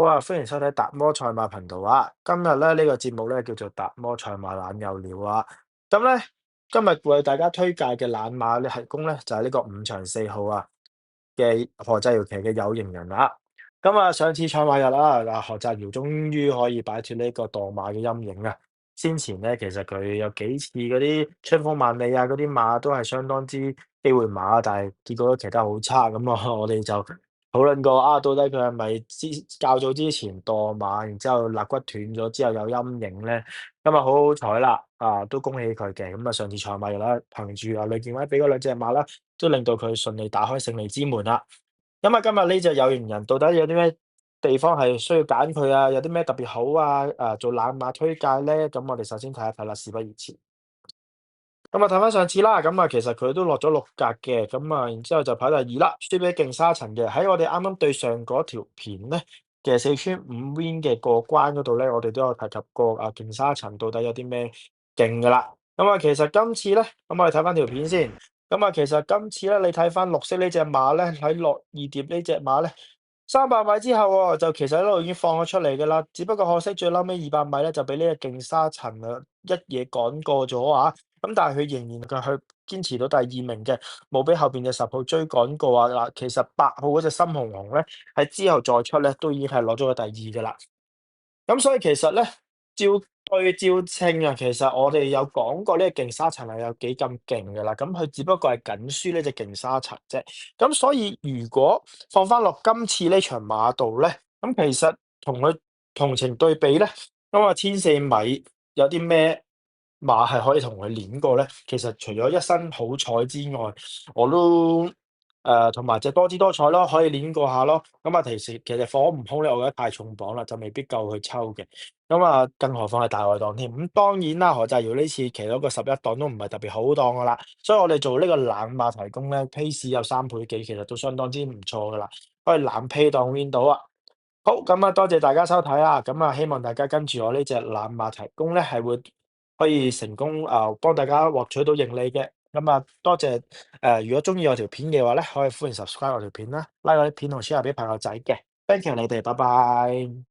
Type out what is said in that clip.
啊，歡迎收睇達摩賽馬頻道啊！今日咧呢個節目咧叫做達摩賽馬懶有料啊！咁咧今日為大家推介嘅懶馬咧提供咧就係呢個5場4號啊嘅何澤堯騎嘅有型人啊！咁啊上次賽馬日啦，何澤堯終於可以擺脫呢個墮馬嘅陰影啊！先前咧其實佢有幾次嗰啲春風萬里啊嗰啲馬都係相當之機會馬，但係結果都騎得好差咁啊！我哋就討論過啊，到底佢係咪較早之前墮馬，然之後肋骨斷咗之後有陰影咧？今日好好彩啦，都恭喜佢嘅。咁啊，上次賽馬日啦，憑住呂健威俾嗰兩隻馬啦，都令到佢順利打開勝利之門啦。咁啊，今日呢隻有型人到底有啲咩地方係需要揀佢啊？有啲咩特別好啊？做冷馬推介咧，咁我哋首先睇一睇啦，事不宜遲。咁啊，睇翻上次啦，咁啊，其實佢都落咗6格嘅，咁啊，然之後就排第2啦，輸俾勁沙塵嘅。喺我哋啱啱對上嗰條片咧嘅4圈5 win 嘅過關嗰度咧，我哋都有提及過啊，勁沙塵到底有啲咩勁噶啦。咁啊，其實今次咧，咁我哋睇翻條片先。咁啊，其實今次咧，你睇翻綠色呢隻馬咧，喺落二碟呢隻馬咧，300米之後喎，就其實一路已經放咗出嚟噶啦，只不過可惜最嬲尾200米咧，就俾呢隻勁沙塵啊一嘢趕過咗啊！咁但係佢仍然去堅持到第2名嘅，冇俾後邊嘅10號追趕過啊！嗱，其實8號嗰隻深紅紅咧，喺之後再出咧，都已經係攞咗個第2噶啦。咁所以其實咧，照對照稱啊，其實我哋有講過呢個勁沙塵係有幾咁勁噶啦，咁佢只不過係緊輸呢隻勁沙塵啫。咁所以如果放翻落今次呢場馬度咧，咁其實同佢同程對比咧，咁啊1400米有啲咩馬係可以同佢練過咧？其實除咗一身好彩之外，我都同埋隻多姿多彩咯，可以練過下咯。咁啊，其實火悟空咧，我覺得太重磅啦，就未必夠佢抽嘅。咁啊，更何況係大外檔添。咁當然啦，何澤堯呢次騎到個11檔都唔係特別好檔噶啦，所以我哋做呢個冷馬提供咧，pace 有3倍幾，其實都相當之唔錯噶啦，可以冷 pay 檔 win 到啊！好，咁啊，多謝大家收睇啊！咁啊，希望大家跟住我呢隻冷馬提供咧，係會可以成功幫大家獲取到盈利嘅。咁啊，多謝如果中意我條片嘅話咧，可以歡迎 subscribe 我條片啦，拉我啲片同 share 俾朋友仔嘅。Thank you 你哋，拜拜。